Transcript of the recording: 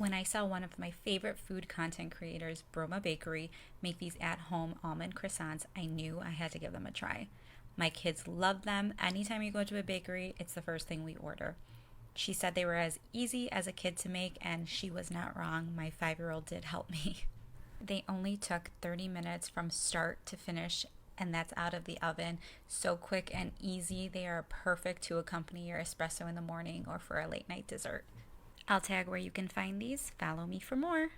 When I saw one of my favorite food content creators, Broma Bakery, make these at-home almond croissants, I knew I had to give them a try. My kids love them. Anytime you go to a bakery, it's the first thing we order. She said they were as easy as a kid to make, and she was not wrong. My 5-year-old did help me. They only took 30 minutes from start to finish, and that's out of the oven. So quick and easy, they are perfect to accompany your espresso in the morning or for a late night dessert. I'll tag where you can find these. Follow me for more.